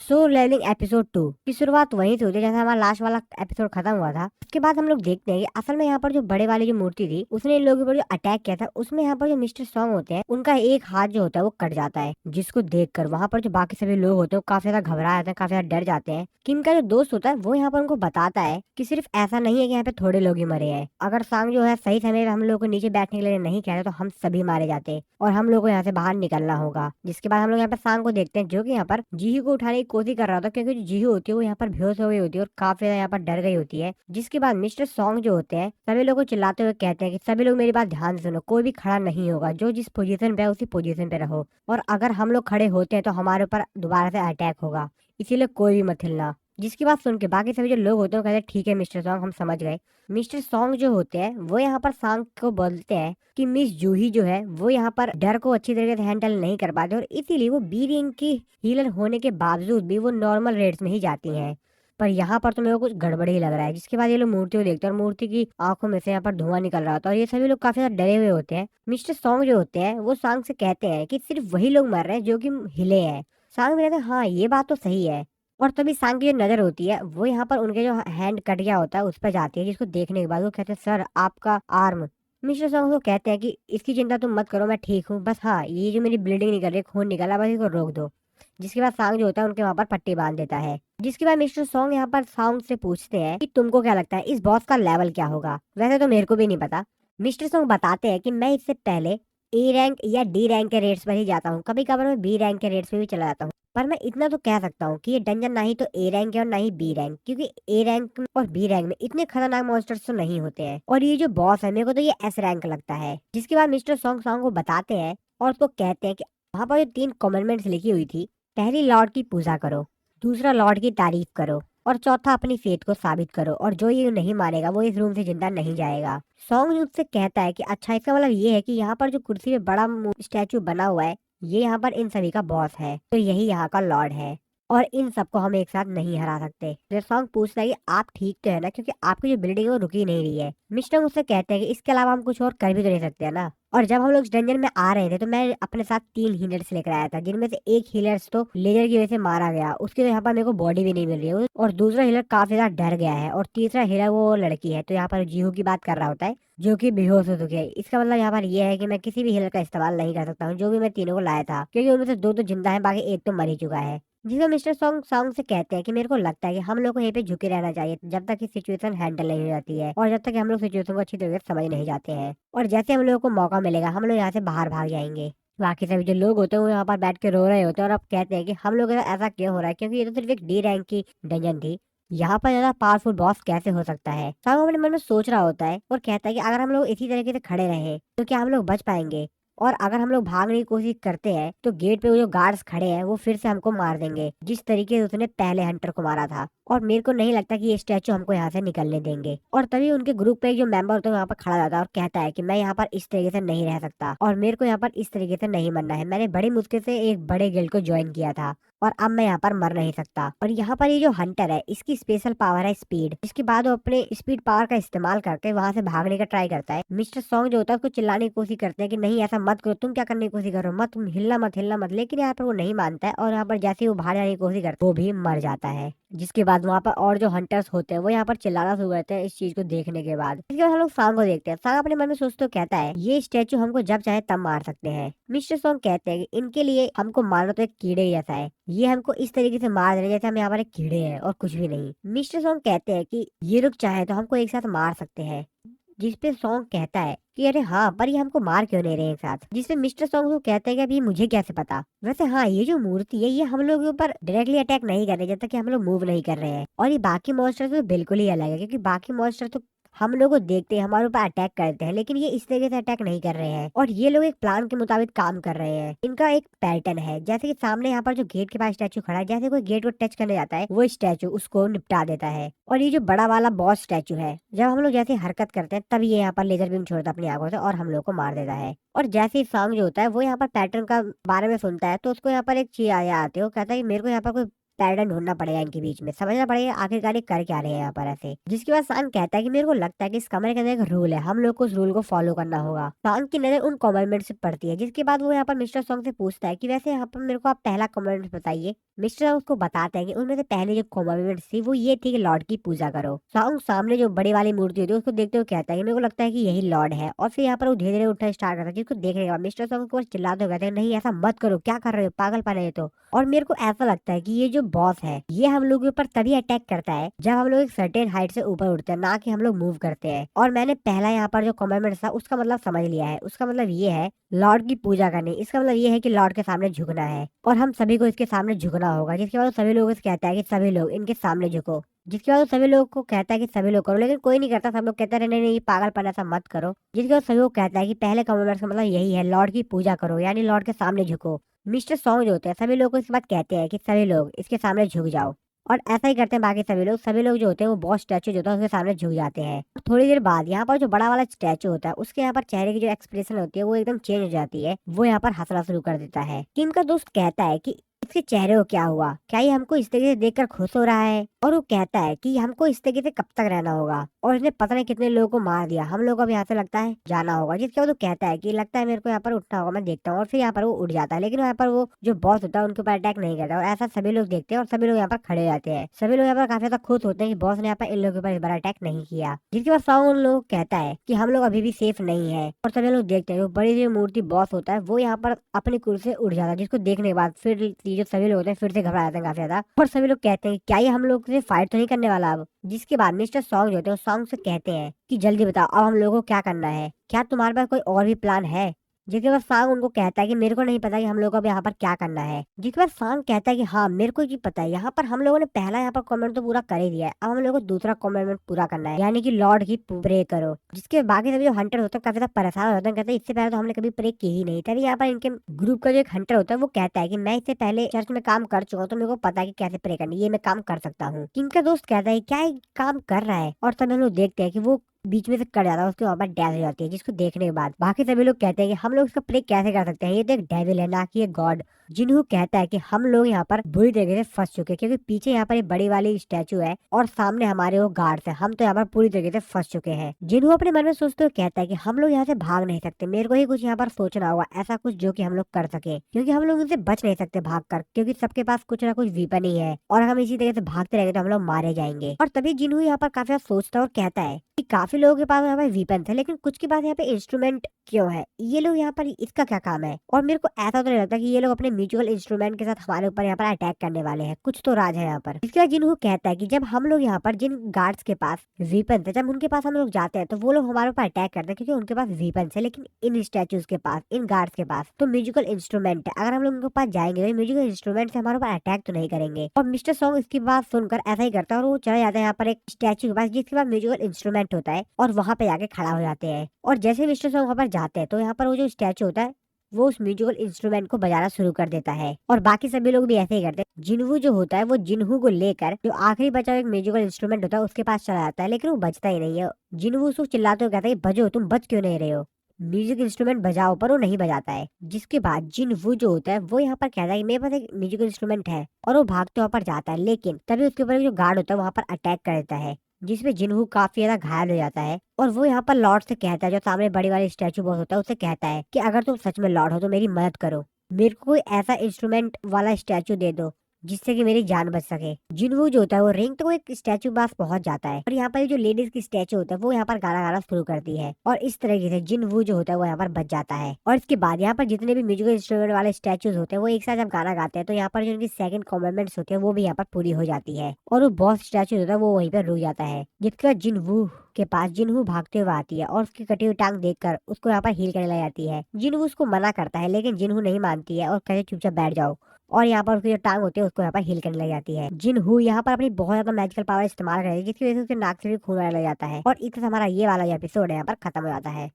सो levelling episode 2 की शुरुआत वहीं से होती है जैसे हमारा लास्ट वाला एपिसोड खत्म हुआ था। उसके बाद हम लोग देखते हैं कि असल में यहाँ पर जो बड़े वाली जो मूर्ति थी उसने इन लोगों पर जो अटैक किया था उसमें यहाँ पर जो मिस्टर सॉन्ग होते हैं उनका एक हाथ जो होता है वो कट जाता है, जिसको देखकर वहाँ पर जो बाकी सभी लोग होते हैं वो काफी ज्यादा घबरा जाते हैं, काफी ज्यादा डर जाते हैं। कि इनका जो दोस्त होता है वो यहाँ पर उनको बताता है कि सिर्फ ऐसा नहीं है कि यहाँ पे थोड़े लोग ही मरे हैं, अगर सांग जो है सही समय पे हम लोग को नीचे बैठने के लिए नहीं कह रहे तो हम सभी मारे जाते और हम लोग को यहाँ से बाहर निकलना होगा। जिसके बाद हम लोग यहाँ पे सांग को देखते हैं जो कि यहाँ पर जीहू को उठाने की कोशिश कर रहा था, क्योंकि जो जीहू होती है वो यहाँ पर बेहोश हो गई होती है और काफी ज्यादा यहाँ पर डर गई होती है। जिसके बाद मिस्टर सॉन्ग जो होते हैं सभी लोग को चिल्लाते हुए कहते हैं कि सभी लोग मेरी बात ध्यान से सुनो, कोई भी खड़ा नहीं होगा, जो जिस पोजीशन पे है उसी पोजीशन पे रहो, और अगर हम लोग खड़े होते हैं तो हमारे ऊपर दोबारा से अटैक होगा, इसीलिए कोई भी मत हिलना। जिसकी बात सुन के बाकी सभी जो लोग होते हैं वो कहते हैं ठीक है मिस्टर सॉन्ग, हम समझ गए। मिस्टर सॉन्ग जो होते हैं वो यहाँ पर सांग को बोलते हैं कि मिस जूही जो है वो यहाँ पर डर को अच्छी तरीके से हैंडल नहीं कर पाते और इसीलिए वो बी रैंक की हीलर होने के बावजूद भी वो नॉर्मल रेट्स में ही जाती हैं। पर यहाँ पर तो मेरे को कुछ गड़बड़ ही लग रहा है। जिसके बाद ये लोग मूर्ति को देखते हैं और मूर्ति की आंखों में से यहाँ पर धुआं निकल रहा होता है और ये सभी लोग काफी ज्यादा डरे हुए होते हैं। मिस्टर सॉन्ग जो होते हैं वो सांग से कहते हैं कि सिर्फ वही लोग मर रहे हैं जो कि हिले हैं। सांग भी कहते हैं हाँ ये बात तो सही है। और तभी सांग की जो नजर होती है वो यहाँ पर उनके जो हैंड कट गया होता है उस पर जाती है, जिसको देखने के बाद वो कहते हैं सर आपका आर्म। मिस्टर सॉन्ग को कहते हैं कि इसकी चिंता तुम मत करो, मैं ठीक हूँ, बस हाँ ये जो मेरी ब्लीडिंग निकल रही है, खून निकला, बस इसको रोक दो। जिसके बाद सांग जो होता है उनके वहां पर पट्टी बांध देता है। जिसके बाद मिस्टर सॉन्ग यहाँ पर सांग से पूछते हैं कि तुमको क्या लगता है इस बॉस का लेवल क्या होगा। वैसे तो मेरे को भी नहीं पता। मिस्टर सॉन्ग बताते हैं कि मैं इससे पहले ए रैंक या डी रैंक के रेट्स पर ही जाता हूँ, कभी कभार मैं बी रैंक के रेट्स पे भी चला जाता हूँ, पर मैं इतना तो कह सकता हूँ कि ये डंजन ना ही तो ए रैंक है और ना ही बी रैंक, क्योंकि ए रैंक और बी रैंक में इतने खतरनाक मॉन्स्टर्स तो नहीं होते हैं और ये जो बॉस है मेरे को तो ये एस रैंक लगता है। जिसके बाद मिस्टर सॉन्ग सॉन्ग को बताते हैं और उसको कहते हैं कि वहां पर जो 3 कमेंटमेंट्स लिखी हुई थी, पहली लॉर्ड की पूजा करो, दूसरा लॉर्ड की तारीफ करो और चौथा अपनी फेथ को साबित करो, और जो ये नहीं मानेगा वो इस रूम से जिंदा नहीं जाएगा। सॉन्ग उससे कहता है कि अच्छा इसका मतलब ये है कि यहाँ पर जो कुर्सी पे बड़ा स्टैचू बना हुआ है ये यहाँ पर इन सभी का बॉस है, तो यही यहाँ का लॉर्ड है और इन सबको हम एक साथ नहीं हरा सकते। फिर सॉन्ग पूछता है कि आप ठीक तो है ना, क्योंकि आपकी जो बिल्डिंग है वो रुकी नहीं रही है। मिस्टर मुझसे कहते हैं कि इसके अलावा हम कुछ और कर भी तो नहीं सकते है ना। और जब हम लोग इस डंजन में आ रहे थे तो मैं अपने साथ 3 हीलर्स लेकर आया था, जिनमें से एक हीलर्स तो लेजर की वजह से मारा गया, उसकी तो यहाँ पर मेरे को बॉडी भी नहीं मिल रही है, और दूसरा हीलर काफी ज्यादा डर गया है, और तीसरा हीलर वो लड़की है तो यहाँ पर जीहू की बात कर रहा होता है जो कि बेहोश हो चुकी है। इसका मतलब यहाँ पर ये है कि मैं किसी भी हीलर का इस्तेमाल नहीं कर सकता हूँ जो भी मैं तीनों को लाया था, क्योंकि उनमें से 2 तो जिंदा है, बाकी एक तो मर ही चुका है। जिसमें मिस्टर सॉन्ग सॉन्ग से कहते हैं कि मेरे को लगता है कि हम लोग को यहीं पे झुके रहना चाहिए जब तक कि सिचुएशन हैंडल नहीं हो जाती है और जब तक कि हम लोग सिचुएशन को अच्छी तरीके से समझ नहीं जाते हैं, और जैसे हम लोगों को मौका मिलेगा हम लोग यहाँ से बाहर भाग जाएंगे। बाकी सभी जो लोग होते हैं वो यहाँ पर बैठ के रो रहे होते हैं और अब कहते हैं कि हम लोग ऐसा क्यों हो रहा है, क्योंकि ये तो सिर्फ एक डी रैंक की डंजन थी, यहाँ पर ज्यादा पावरफुल बॉस कैसे हो सकता है। सॉन्ग अपने मन में सोच रहा होता है और कहता है कि अगर हम लोग इसी तरीके से खड़े रहे तो क्या हम लोग बच पाएंगे, और अगर हम लोग भागने की कोशिश करते हैं तो गेट पे वो जो गार्ड्स खड़े हैं वो फिर से हमको मार देंगे जिस तरीके से उसने पहले हंटर को मारा था, और मेरे को नहीं लगता कि ये स्टैचू हमको यहाँ से निकलने देंगे। और तभी उनके ग्रुप पे एक जो मेंबर होता है वहाँ पर खड़ा रहता है और कहता है कि मैं यहाँ पर इस तरीके से नहीं रह सकता और मेरे को यहाँ पर इस तरीके से नहीं मरना है, मैंने बड़ी मुश्किल से एक बड़े गिल्ड को ज्वाइन किया था और अब मैं यहाँ पर मर नहीं सकता। और यहाँ पर ये जो हंटर है इसकी स्पेशल पावर है स्पीड, जिसके बाद वो अपने स्पीड पावर का इस्तेमाल करके वहां से भागने का ट्राई करता है। मिस्टर सॉन्ग जो होता है उसको चिल्लाने की कोशिश करते हैं कि नहीं ऐसा मत करो, तुम क्या करने की कोशिश करो, मत हिलना मत हिलना मत, लेकिन यहाँ पर वो नहीं मानता है और यहाँ पर जैसे ही वो बाहर जाने की कोशिश करता है वो भी मर जाता है। जिसके बाद वहां पर और जो हंटर्स होते हैं वो यहाँ पर चिल्लाना शुरू करते हैं इस चीज को देखने के बाद। इसके बाद हम लोग सांग को देखते हैं। सांग अपने मन में सोचते हुए कहता है ये स्टैचू हमको जब चाहे तब मार सकते हैं। मिस्टर सॉन्ग कहते हैं कि इनके लिए हमको मारना तो एक कीड़े जैसा है, ये हमको इस तरीके से मार रहे हैं जैसे हम यहाँ पर एक कीड़े हैं और कुछ भी नहीं। मिस्टर सॉन्ग कहते हैं कि ये लोग चाहे तो हमको एक साथ मार सकते हैं। जिसपे सॉन्ग कहता है कि अरे हाँ पर ये हमको मार क्यों नहीं रहे एक साथ। जिसपे मिस्टर सॉन्ग को कहते हैं कि अभी ये मुझे कैसे पता। वैसे हाँ ये जो मूर्ति है ये हम लोग के ऊपर डायरेक्टली अटैक नहीं कर रहे जब तक कि हम लोग मूव नहीं कर रहे हैं, और ये बाकी मॉन्स्टर तो बिल्कुल ही अलग है, क्योंकि बाकी मॉन्स्टर तो हम लोग को देखते हैं हमारे ऊपर अटैक करते हैं, लेकिन ये इस तरीके से अटैक नहीं कर रहे हैं और ये लोग एक प्लान के मुताबिक काम कर रहे हैं। इनका एक पैटर्न है, जैसे कि सामने यहाँ पर जो गेट के पास स्टैचू खड़ा है, जैसे कोई गेट को टच करने जाता है वो स्टैचू उसको निपटा देता है। और ये जो बड़ा वाला बॉस स्टैचू है जब हम लोग जैसे हरकत करते हैं तब ये यहाँ पर लेजर बीम छोड़ता है अपनी आंखों से और हम लोग को मार देता है। और जैसे ही सॉन्ग जो होता है वो यहाँ पर पैटर्न का बारे में सुनता है तो उसको यहाँ पर एक चीज आ आती है, वो कहता है कि मेरे को यहाँ पर कोई पैटर्न ढूंढना पड़ेगा इनके बीच में, समझना पड़ेगा आखिरकार ये कर क्या रहे हैं यहाँ पर ऐसे। जिसके बाद सांग कहता है कि मेरे को लगता है कि इस कमरे के अंदर एक रूल है, हम लोग को उस रूल को फॉलो करना होगा। सांग की नजर उन कमेंटमेंट से पड़ती है, जिसके बाद वो यहाँ पर मिस्टर सॉन्ग से पूछता है कि वैसे यहाँ पर मेरे को आप पहला कमेंट बताइए। मिस्टर सॉन्ग उसको बताते हैं कि उनमें से पहले जो कमेंटमेंट थी वो ये थी कि लॉर्ड की पूजा करो। सॉन्ग सामने जो बड़ी वाली मूर्ति होती है उसको देखते हुए कहता है कि मेरे को लगता है कि यही लॉर्ड है, और फिर यहाँ पर वो धीरे धीरे उठना स्टार्ट करता है। जिसको देखने के बाद मिस्टर सॉन्ग को चिल्लाते हुए कहते हैं नहीं ऐसा मत करो, क्या कर रहे हो, पागलपन है ये तो। और मेरे को ऐसा लगता है कि ये जो बॉस है ये हम लोगों के ऊपर तभी अटैक करता है जब हम लोग एक सर्टेन हाइट से ऊपर उठते हैं, ना कि हम लोग मूव करते हैं। और मैंने पहला यहाँ पर जो कमेंटमेंट था उसका मतलब समझ लिया है, उसका मतलब ये है लॉर्ड की पूजा करनी। इसका मतलब ये है कि लॉर्ड के सामने झुकना है और हम सभी को इसके सामने झुकना होगा। जिसके बाद वो सभी लोगों से कहता है कि सभी लोग इनके सामने झुको। जिसके बाद वो सभी लोगों को कहता है कि सभी लोग करो, लेकिन कोई नहीं करता। सब लोग कहते हैं नहीं नहीं ये पागलपन ऐसा मत करो। जिसके बाद सभी को कहता है कि पहले कमेंटमेंट का मतलब यही है, लॉर्ड की पूजा करो यानी लॉर्ड के सामने झुको। मिस्टर सॉन्ग जो होते हैं सभी लोग को इस बात कहते हैं कि सभी लोग इसके सामने झुक जाओ, और ऐसा ही करते हैं बाकी सभी लोग। सभी लोग जो होते हैं वो बॉस स्टैचू जो होता है उसके सामने झुक जाते हैं। थोड़ी देर बाद यहाँ पर जो बड़ा वाला स्टैचू होता है उसके यहाँ पर चेहरे की जो एक्सप्रेशन होती है वो एकदम चेंज हो जाती है। वो यहाँ पर हंसना शुरू कर देता है। किम का दोस्त कहता है कि इसके चेहरे को क्या हुआ, क्या ये हमको इस तरीके से देखकर खुश हो रहा है। और वो कहता है कि हमको इस तरीके से कब तक रहना होगा, और इसने पता नहीं कितने लोगों को मार दिया, हम लोगों को अब यहाँ से लगता है जाना होगा। जिसके बाद वो कहता है कि लगता है मेरे को यहाँ पर उठना होगा, मैं देखता हूँ। और फिर यहाँ पर वो उठ जाता है, लेकिन यहाँ पर वो जो बॉस होता है उनके ऊपर अटैक नहीं करता। और ऐसा सभी लोग देखते हैं और सभी लोग यहाँ पर खड़े हो जाते हैं। सभी लोग यहाँ पर काफी ज्यादा खुश होते हैं कि बॉस ने यहाँ पर इन लोगों के ऊपर इस बार अटैक नहीं किया। जिसके बाद सॉन्ग उन लोगों को कहता है कि हम लोग अभी भी सेफ नहीं है। और सभी लोग देखते हैं वो बड़ी जो मूर्ति बॉस होता है वो यहाँ पर अपनी कुर्सी से उठ जाता है। जिसको देखने के बाद फिर जो सभी लोग होते हैं फिर से घबरा जाते हैं काफी ज्यादा। और सभी लोग कहते हैं क्या ये हम लोग से फाइट तो नहीं करने वाला अब। जिसके बाद मिस्टर सॉन्ग जो होते हैं सॉन्ग से कहते हैं कि जल्दी बताओ अब हम लोगों को क्या करना है, क्या तुम्हारे पास कोई और भी प्लान है। जिसके बाद सांग उनको कहता है कि मेरे को नहीं पता कि हम लोग को अब यहाँ पर क्या करना है। जिसके बाद सांग कहता है कि हाँ मेरे को भी पता है, यहाँ पर हम लोगों ने पहला यहाँ पर कमेंट तो पूरा कर ही दिया है, अब हम लोग को दूसरा कमेंटमेंट पूरा करना है यानी कि लॉर्ड की प्रे करो। जिसके बाकी सभी जो हंटर होते हैं काफी ज्यादा परेशान होते हैं, कहते हैं इससे पहले तो हमने कभी प्रे की ही नहीं। तभी यहाँ पर इनके ग्रुप का जो एक हंटर होता है वो कहता है कि मैं इससे पहले चर्च में काम कर चुका हूँ तो मेरे को पता है कि कैसे प्रे करनी, ये मैं काम कर सकता हूँ। किंग का दोस्त कहता है क्या ये काम कर रहा है, और तब हम लोग देखते हैं कि वो बीच में से कट जाता है, उसके वहां पर डेथ हो जाती है। जिसको देखने के बाद बाकी सभी लोग कहते हैं कि हम लोग इसका प्रे कैसे कर सकते हैं, ये तो एक डेविल है ना कि ये गॉड। जिन्हू कहता है कि हम लोग यहाँ पर बुरी तरीके से फंस चुके हैं, क्योंकि पीछे यहाँ पर एक बड़ी वाली स्टैचू है और सामने हमारे वो गार्ड्स है, हम तो यहाँ पर पूरी तरीके से फंस चुके हैं। जिन्हू अपने मन में सोचते हुए कहता है कि हम लोग यहाँ से भाग नहीं सकते, मेरे को ही कुछ यहाँ पर सोचना होगा, ऐसा कुछ जो कि हम लोग कर सके, क्योंकि हम लोग इनसे बच नहीं सकते भाग कर, क्योंकि सबके पास कुछ ना कुछ वीपन ही है और हम इसी तरीके से भागते रहेंगे तो हम लोग मारे जाएंगे। और तभी जिन्हू यहाँ पर काफी सोचता है और कहता है कि काफी लोगों के पास यहाँ पर वीपन थे, लेकिन कुछ के पास यहाँ पे इंस्ट्रूमेंट क्यों है, ये लोग यहाँ पर इसका क्या काम है। और मेरे को ऐसा तो नहीं लगता कि ये लोग अपने म्यूचुअल इंस्ट्रूमेंट के साथ हमारे ऊपर यहाँ पर अटैक करने वाले हैं, कुछ तो राज है यहाँ पर। इसके बाद जिन्हों कहता है कि जब हम लोग यहाँ पर जिन गार्ड्स के पास वीपन थे, जब उनके पास हम लोग जाते हैं तो वो लोग हमारे ऊपर अटैक करते हैं क्योंकि उनके पास वीपन है, लेकिन इन स्टैचूज के पास, इन गार्ड्स के पास तो म्यूजिकल इंस्ट्रूमेंट है। अगर हम लोग उनके पास जाएंगे तो म्यूजिकल इंस्ट्रूमेंट से हमारे ऊपर अटैक तो नहीं करेंगे। और मिस्टर सॉन्ग इसकी बात सुनकर ऐसा ही करता है और वो चला जाता है यहाँ पर एक स्टैचू के पास जिसके पास म्यूजिकल इंस्ट्रूमेंट होता है, और वहां पे जाके खड़ा हो जाते हैं। और जैसे मिस्टर सॉन्ग वहां पर जाते हैं तो यहाँ पर वो जो स्टैचू होता है वो उस म्यूजिकल इंस्ट्रूमेंट को बजाना शुरू कर देता है। और बाकी सभी लोग भी ऐसे ही करते हैं। जिन्हू जो होता है वो जिन्हू को लेकर जो आखिरी बचा हुआ एक म्यूजिकल इंस्ट्रूमेंट होता है उसके पास चला जाता है, लेकिन वो बजता ही नहीं है। जिन्हू उसको चिल्लाते हुए कहता है बजो, तुम बज क्यों नहीं रहे हो, म्यूजिक इंस्ट्रूमेंट बजाओ, पर वो नहीं बजाता है। जिसके बाद जिन्हू जो होता है वो यहाँ पर कहता है कि मेरे पास एक म्यूजिकल इंस्ट्रूमेंट है, और वो भागते वहाँ पर जाता है। लेकिन तभी उसके ऊपर जो गार्ड होता है वहाँ पर अटैक कर देता है, जिसमें जिन्हू काफी ज्यादा घायल हो जाता है। और वो यहाँ पर लॉर्ड से कहता है, जो सामने बड़ी वाली स्टैचू बॉस होता है उससे कहता है कि अगर तुम सच में लॉर्ड हो तो मेरी मदद करो, मेरे को कोई ऐसा इंस्ट्रूमेंट वाला स्टैचू दे दो जिससे कि मेरी जान बच सके। जिन्हू जो होता है वो रिंग तो एक स्टैचू पास पहुंच जाता है, और यहाँ पर जो लेडीज की स्टैचू होता है वो यहाँ पर गाना गाना शुरू करती है, और इस तरीके से जिन्हू जो होता है वो यहाँ पर बच जाता है। और इसके बाद यहाँ पर जितने भी म्यूजिकल इंस्ट्रूमेंट वाले स्टैचूज होते हैं वो एक साथ जब गाना गाते हैं तो यहाँ पर जो उनकी सेकंड कॉमेंटमेंट्स होती है वो भी यहाँ पर पूरी हो जाती है, और वो बॉस स्टैचू होता है वो वहीं पर रुक जाता है। जिसके बाद जिन्हू के पास जिन्हू भागते हुए आती है और उसकी कटी हुई टांग देखकर उसको यहाँ पर हील करने लग जाती है। जिन्हू उसको मना करता है, लेकिन जिन्हू नहीं मानती है और कहते चुपचाप बैठ जाओ, और यहाँ पर उसकी जो टांग होती है उसको यहाँ पर हील करने लग जाती है। जिन्हू यहाँ पर अपनी बहुत ज्यादा मैजिकल पावर इस्तेमाल कर रही है, जिसकी वजह से उसके नाक से भी खून आने लग जाता है। और इतना हमारा ये वाला एपिसोड यहाँ पर खत्म हो जाता है।